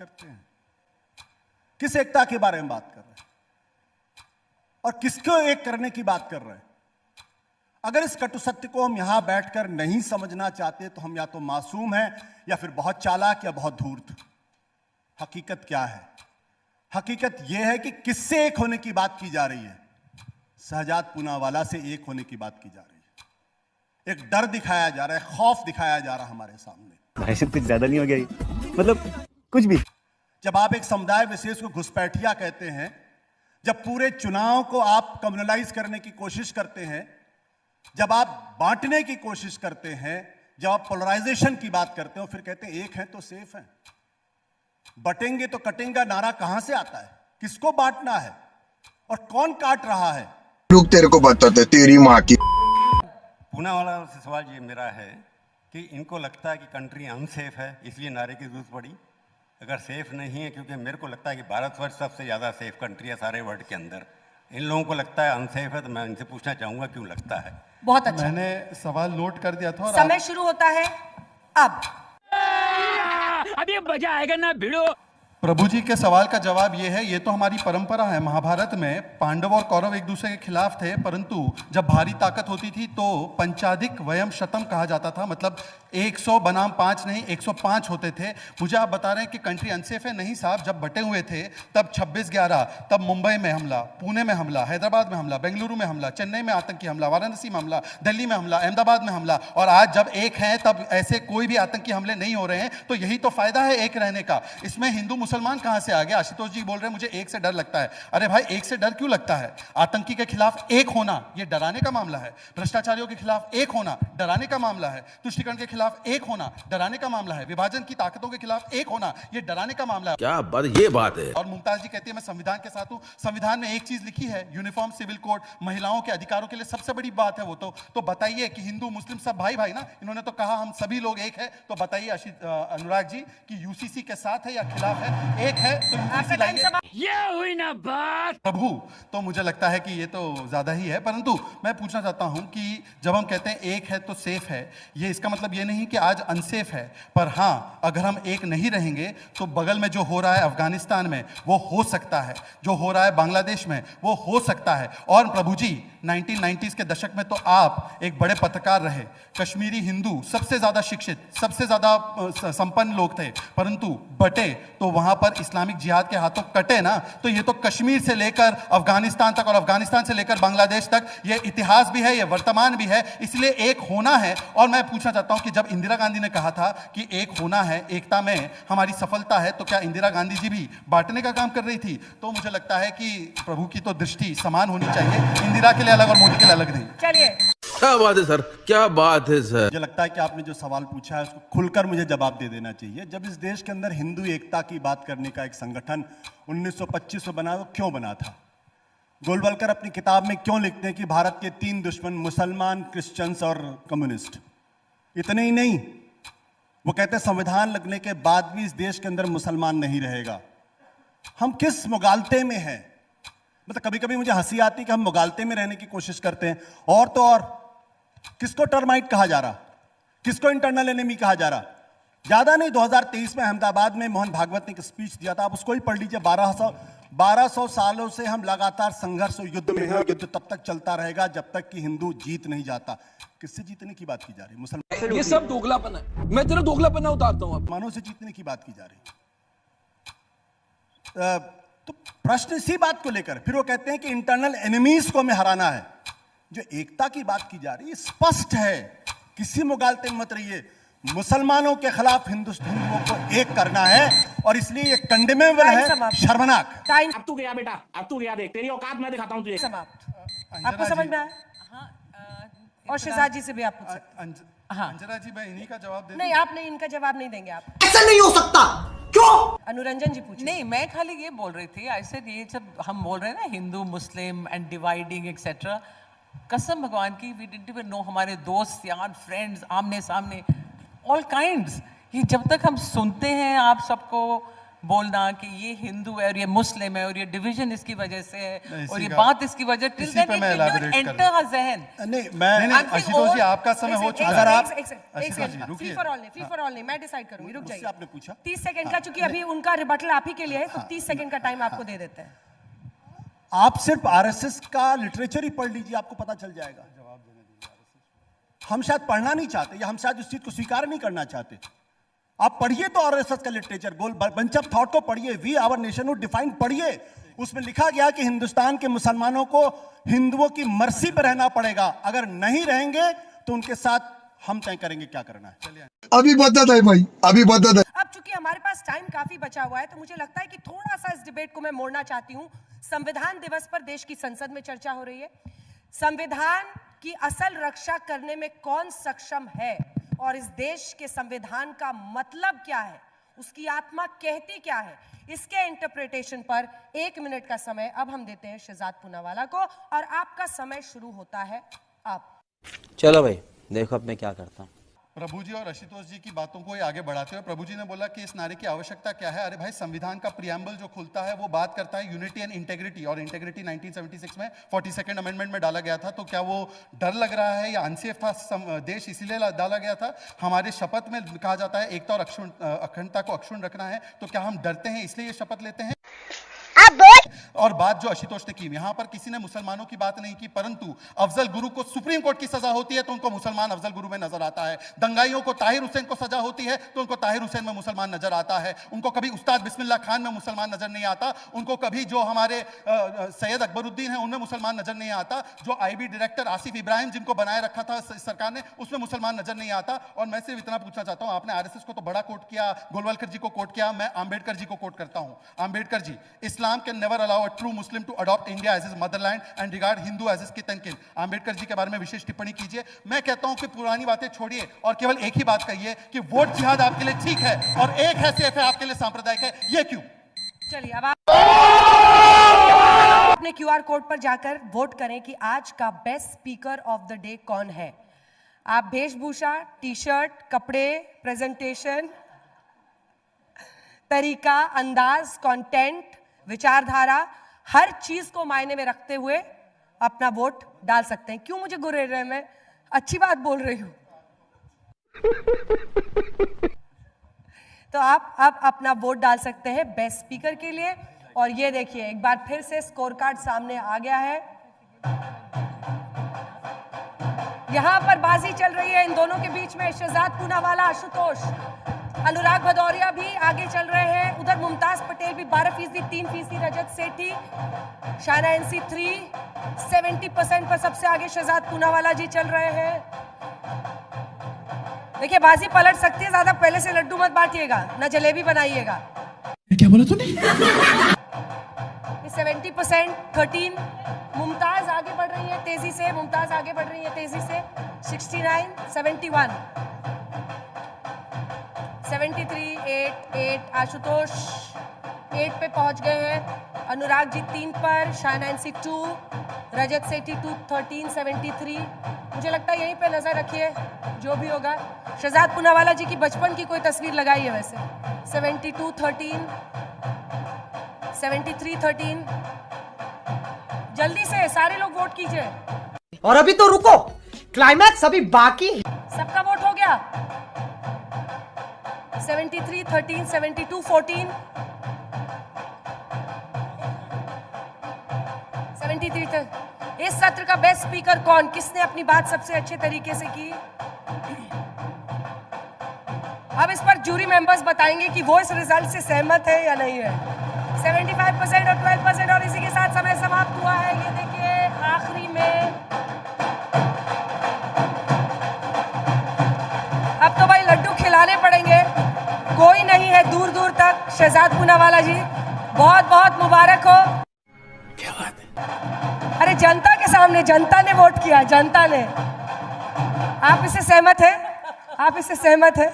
करते हैं? किस एकता के बारे में बात कर रहे हैं और किसको एक करने की बात कर रहे हैं? अगर इस कटु सत्य को हम यहां बैठकर नहीं समझना चाहते तो हम या तो मासूम हैं या फिर बहुत चालाक या बहुत धूर्त। हकीकत क्या है? हकीकत यह है कि किससे एक होने की बात की जा रही है? शहजाद पूनावाला से एक होने की बात की जा रही है। एक डर दिखाया जा रहा है, खौफ दिखाया जा रहा है हमारे सामने। भाई साहब कुछ ज्यादा नहीं हो गया ये? मतलब कुछ भी। जब आप एक समुदाय विशेष को घुसपैठिया कहते हैं, जब पूरे चुनाव को आप कम्युनलाइज करने की कोशिश करते हैं, जब आप बांटने की कोशिश करते हैं, जब आप पोलराइजेशन की बात करते हो, फिर कहते हैं एक है तो सेफ है। बटेंगे तो कटेंगे नारा कहां से आता है? किसको बांटना है और कौन काट रहा है? लोग तेरे को बताते तेरी माँ की। पूनावाला से सवाल ये मेरा है कि इनको लगता है कि कंट्री अनसेफ है, इसलिए नारे की जरूरत पड़ी। अगर सेफ नहीं है, क्योंकि मेरे को लगता है कि भारतवर्ष सबसे ज़्यादा सेफ कंट्री है सारे वर्ल्ड के अंदर, इन लोगों को लगता है अनसेफ है, तो मैं इनसे पूछना चाहूंगा क्यों लगता है। बहुत अच्छा, मैंने सवाल नोट कर दिया था। समय शुरू होता है अब। अभी मजा आएगा ना भिड़ो। प्रभु जी के सवाल का जवाब ये है, ये तो हमारी परंपरा है। महाभारत में पांडव और कौरव एक दूसरे के खिलाफ थे, परंतु जब भारी ताकत होती थी तो पंचाधिक वयम शतम कहा जाता था, मतलब 100 बनाम 5 नहीं 105 होते थे। मुझे आप बता रहे हैं कि कंट्री अनसेफ है? नहीं साहब, जब बटे हुए थे तब 26/11, तब मुंबई में हमला, पुणे में हमला, हैदराबाद में हमला, बेंगलुरु में हमला, चेन्नई में आतंकी हमला, वाराणसी में हमला, दिल्ली में हमला, अहमदाबाद में हमला, और आज जब एक है तब ऐसे कोई भी आतंकी हमले नहीं हो रहे हैं। तो यही तो फायदा है एक रहने का। इसमें हिंदू मुसलमान कहां से आ गया? आशुतोष जी बोल रहे हैं मुझे एक से डर लगता है। अरे भाई, एक से डर क्यों लगता है? आतंकी के खिलाफ एक होना यह डराने का मामला है, भ्रष्टाचारियों के खिलाफ एक होना डराने का मामला है, तुष्टिकरण के खिलाफ एक होना डराने का मामला है, विभाजन की ताकतों के खिलाफ एक होना यह डराने का मामला है। क्या बात, ये बात है। और मुमताज जी कहती है मैं संविधान के साथ हूं। संविधान में एक चीज लिखी है, यूनिफॉर्म सिविल कोड, महिलाओं के अधिकारों के लिए सबसे बड़ी बात है वो। तो बताइए कि हिंदू मुस्लिम सब भाई भाई ना, इन्होंने तो कहा हम सभी लोग एक है, तो बताइए अनुराग जी कि यूसीसी के साथ है या खिलाफ है? एक है तो यूसीसी लाइए। ये हुई ना बात प्रभु, तो मुझे लगता है कि ये तो ज्यादा ही है। परंतु मैं पूछना चाहता हूं कि जब हम कहते हैं एक है तो सेफ है, ये इसका मतलब ये नहीं कि आज अनसेफ है। पर हां, अगर हम एक नहीं रहेंगे तो बगल में जो हो रहा है अफगानिस्तान में वो हो सकता है, जो हो रहा है बांग्लादेश में वो हो सकता है। और प्रभु जी 1990s के दशक में तो आप एक बड़े पत्रकार रहे, कश्मीरी हिंदू सबसे ज्यादा शिक्षित, सबसे ज्यादा संपन्न लोग थे, परंतु बटे तो वहां पर इस्लामिक जिहाद के हाथों कटे ना। तो ये तो कश्मीर से लेकर अफगानिस्तान तक और अफगानिस्तान से लेकर बांग्लादेश तक ये इतिहास भी है, ये वर्तमान भी है, इसलिए एक होना है। और मैं पूछना चाहता हूं कि जब इंदिरा गांधी ने कहा था कि एक होना है, एकता में हमारी सफलता है, तो क्या इंदिरा गांधी जी भी बांटने का काम कर रही थी? तो मुझे लगता है कि प्रभु की तो दृष्टि समान होनी चाहिए, इंदिरा के लिए अलग और मोदी के लिए अलग नहीं। चलिए, क्या बात है सर, क्या बात है सर। मुझे लगता है कि आपने जो सवाल पूछा है उसको खुलकर मुझे जवाब दे देना चाहिए। जब इस देश के अंदर हिंदू एकता की बात करने का एक संगठन 1925 में बना, वो क्यों बना था? गोलवलकर अपनी किताब में क्यों लिखते हैं कि भारत के 3 दुश्मन मुसलमान, क्रिश्चियंस और कम्युनिस्ट? इतने ही नहीं, वो कहते हैं संविधान लगने के बाद भी इस देश के अंदर मुसलमान नहीं रहेगा। हम किस मुगालते में हैं? मतलब कभी कभी मुझे हंसी आती है कि हम मुगालते में रहने की कोशिश करते हैं। और तो और किसको टर्माइट कहा जा रहा, किसको इंटरनल एनिमी कहा जा रहा? ज्यादा नहीं, 2023 में अहमदाबाद में मोहन भागवत ने एक स्पीच दिया था, आप उसको ही पढ़ लीजिए। 1200 सालों से हम लगातार संघर्ष और युद्ध में हैं, युद्ध तब तक चलता रहेगा जब तक कि हिंदू जीत नहीं जाता। किससे जीतने की बात की जा रही है? मुसलमान। ये सब दोगलापन है, मैं तेरा दोगलापन उतारता हूँ। मुसलमानों से जीतने की बात की जा रही है। तो प्रश्न इसी बात को लेकर, फिर वो कहते हैं कि इंटरनल एनिमीज को हमें हराना है। जो एकता की बात की जा रही है स्पष्ट है, किसी मुगालते में मत रहिए। मुसलमानों के खिलाफ हिंदुओं को एक करना है और इसलिए ये कंडेमेबल है, शर्मनाक। अब तू गया बेटा, अब तू गया, देख तेरी औकात मैं दिखाता हूं तुझे। समाप्त। आपको समझ में आया? और शहजाद जी से भी आप पूछ सकते हैं। हाँ, अंजना जी, मैं इन्हीं का जवाब दे। नहीं, आप नहीं, इनका जवाब नहीं देंगे आप। ऐसा नहीं हो सकता, क्यों? अनुरंजन जी पूछिए। नहीं, मैं खाली ये बोल रही थी, ऐसे ये सब हम बोल रहे हैं ना Hindu Muslim and dividing etcetera, कसम भगवान की वी डिडंट इवन नो, हमारे दोस्त यार फ्रेंड्स आमने सामने ऑल काइंड्स, ये जब तक हम सुनते हैं आप सबको बोलना कि ये हिंदू है और ये मुस्लिम है और ये डिवीजन इसकी वजह से है नहीं, और ये इसी बात इसकी वजह टिल इसी पे देन मैं इट elaborate कर एंटर हर जहन। नहीं मैं नहीं, आशुतोष जी आपका समय हो चुका अगर है। आप- आशुतोष जी रुकिए। फ्री फॉर ऑल नहीं, फ्री फॉर ऑल नहीं, मैं डिसाइड करूंगी, रुक मुझसे जाइए। आपने पूछा 30 सेकंड का, चूंकि अभी उनका रिबटल आप ही के लिए है, तो 30 सेकंड का टाइम आपको दे देते हैं। आप सिर्फ आरएसएस का लिटरेचर ही पढ़ लीजिए, आपको पता चल जाएगा। हम शायद पढ़ना नहीं चाहते या हम शायद उस चीज को स्वीकार नहीं करना चाहते। आप पढ़िए तो आरएसएस का literature, goal bunch of thought को पढ़िए, वी आवर नेशनहुड डिफाइंड पढ़िए। उसमें लिखा गया कि हिंदुस्तान के मुसलमानों को हिंदुओं की मर्जी पर रहना पड़ेगा, अगर नहीं रहेंगे तो उनके साथ हम तय करेंगे क्या करना है। अभी बता दे भाई, अभी बता दे। अब चूंकि हमारे पास टाइम काफी बचा हुआ है, तो मुझे लगता है कि थोड़ा सा इस डिबेट को मैं मोड़ना चाहती हूँ। संविधान दिवस पर देश की संसद में चर्चा हो रही है। संविधान की असल रक्षा करने में कौन सक्षम है और इस देश के संविधान का मतलब क्या है, उसकी आत्मा कहती क्या है, इसके इंटरप्रिटेशन पर 1 मिनट का समय अब हम देते हैं शहजाद पूनावाला को, और आपका समय शुरू होता है अब। चलो भाई देखो अब मैं क्या करता हूँ। प्रभु जी और आशुतोष जी की बातों को ही आगे बढ़ाते हुए प्रभु जी ने बोला कि इस नारे की आवश्यकता क्या है। अरे भाई, संविधान का प्रियम्बल जो खुलता है वो बात करता है यूनिटी एंड इंटेग्रिटी, और इंटेग्रिटी 1976 में 42nd अमेंडमेंट में डाला गया था। तो क्या वो डर लग रहा है या अनसेफ था देश इसीलिए डाला गया था? हमारे शपथ में कहा जाता है एकता और अखंडता को अक्षुण्ण रखना है, तो क्या हम डरते हैं इसलिए ये शपथ लेते हैं? और बात जो आशुतोष ने की, यहां पर किसी ने मुसलमानों की बात नहीं की, परंतु अफजल गुरु को सुप्रीम कोर्ट की सजा होती है तो उनको मुसलमान अफजल गुरु में नजर आता है। दंगाइयों को ताहिर हुसैन को सजा होती है तो उनको ताहिर हुसैन में मुसलमान नजर आता है। उनको कभी उस्ताद बिस्मिल्लाह खान में मुसलमान नजर नहीं आता। उनको कभी जो हमारे सैयद अकबरुद्दीन है उनमें मुसलमान नजर नहीं आता। जो आईबी डायरेक्टर आसिफ इब्राहिम जिनको बनाए रखा था सरकार ने, उसमें मुसलमान नजर नहीं आता। और मैं सिर्फ इतना पूछना चाहता हूं, आपने आरएसएस को तो बड़ा कोट किया, गोलवलकर जी को कोट किया, मैं आंबेडकर जी को कोट करता हूं। Ambedkar ji, Islam can never allow a true Muslim to adopt India as his motherland and regard Hindu as his kith and kin। Ambedkar ji के बारे में विशेष टिप्पणी कीजिए। मैं कहता हूं कि पुरानी बातें छोड़िए और केवल एक ही बात कहिए कि वोट जिहाद आपके लिए ठीक है और एक है सेफ है आपके लिए सांप्रदायिक है। ये क्यों? चलिए अब आप अपने क्यूआर कोड पर जाकर वोट करें कि आज का best speaker of the day कौन है। आप वेशभूषा, टी शर्ट, कपड़े, प्रेजेंटेशन, तरीका, अंदाज, कंटेंट, विचारधारा, हर चीज को मायने में रखते हुए अपना वोट डाल सकते हैं। क्यों मुझे गुर्रे रहे? मैं अच्छी बात बोल रही हूं। तो आप अब अपना वोट डाल सकते हैं बेस्ट स्पीकर के लिए। और ये देखिए, एक बार फिर से स्कोर कार्ड सामने आ गया है। यहां पर बाजी चल रही है इन दोनों के बीच में। शहजाद पूनावाला, आशुतोष, अनुराग भदौरिया भी आगे चल रहे हैं। उधर मुमताज पटेल भी 12%, 3%, रजत सेठी, शाना एनसी 3, 70% पर सबसे आगे शहजाद पूनावाला जी चल रहे हैं। देखिए, बाजी पलट सकती है, ज्यादा पहले से लड्डू मत बांटिएगा, ना जलेबी बनाइएगा। क्या बोला तूने? 70%, 13, मुमताज आगे बढ़ रही है तेजी से, मुमताज आगे बढ़ रही है तेजी से। 69, 71, 73, 8, आशुतोष 8 पे पहुंच गए हैं। अनुराग जी 3 पर, शाना एनसी 2, रजत सेठी 2, 13, 73। मुझे लगता है यहीं पे नजर रखिए, जो भी होगा। शहजाद पूनावाला जी की बचपन की कोई तस्वीर लगाई है वैसे। 72, 13, 73, 13। जल्दी से सारे लोग वोट कीजिए। और अभी तो रुको, क्लाइमैक्स अभी बाकी है। सबका वोट हो गया। 73, 13, 72, 14, 73 तक। इस सत्र का बेस्ट स्पीकर कौन? किसने अपनी बात सबसे अच्छे तरीके से की? अब इस पर जूरी मेंबर्स बताएंगे कि वो इस रिजल्ट से सहमत है या नहीं है। 75% और 12%, और इसी के साथ समय समाप्त हुआ है। ये देखिए, आखिरी में अब तो भाई लड्डू खिलाने पड़ेंगे, कोई नहीं है दूर दूर तक। शहजाद पूनावाला जी, बहुत बहुत मुबारक हो। क्या बात है? अरे जनता के सामने, जनता ने वोट किया, जनता ने। आप इससे सहमत हैं? आप इससे सहमत हैं?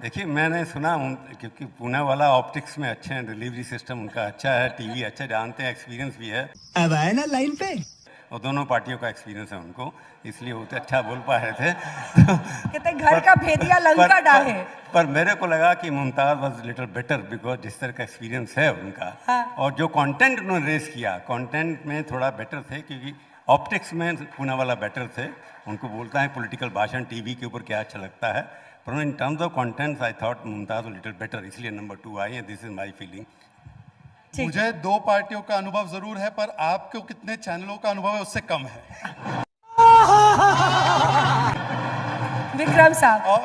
देखिए, मैंने सुना क्योंकि पुणे वाला ऑप्टिक्स में अच्छे हैं, डिलीवरी सिस्टम उनका अच्छा है, टीवी अच्छा जानते हैं, एक्सपीरियंस भी है। अब आए ना लाइन पे। और दोनों पार्टियों का एक्सपीरियंस है उनको, इसलिए वो तो अच्छा बोल पा रहे थे। कहते घर का भेदिया लंका डाहे। पर मेरे को लगा कि Mumtaz was little better because जिस तरह का एक्सपीरियंस है उनका, और जो कंटेंट उन्होंने रेस किया कंटेंट में थोड़ा बेटर थे, क्योंकि ऑप्टिक्स में पूनावाला बेटर थे। उनको बोलता है पॉलिटिकल भाषण टीवी के ऊपर क्या अच्छा लगता है, पर in terms of contents I thought Mumtaz little better, इसलिए नंबर 2 आई है। This is my feeling. मुझे 2 पार्टियों का अनुभव जरूर है, पर आपको कितने चैनलों का अनुभव है उससे कम है। विक्रम साहब, और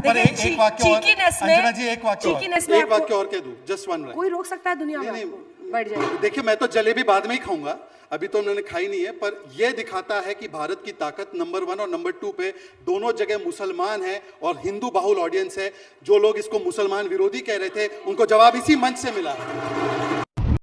पर एक वाक्य और, अंजना जी एक वाक्य और कह दूं, जस्ट वन। कोई रोक सकता है दुनिया में? बढ़ जाए। देखिए, मैं तो जलेबी बाद में ही खाऊंगा, अभी तो उन्होंने खाई नहीं है, पर यह दिखाता है कि भारत की ताकत नंबर 1 और नंबर 2 पे दोनों जगह मुसलमान है और हिंदू बाहुल ऑडियंस है। जो लोग इसको मुसलमान विरोधी कह रहे थे, उनको जवाब इसी मंच से मिला।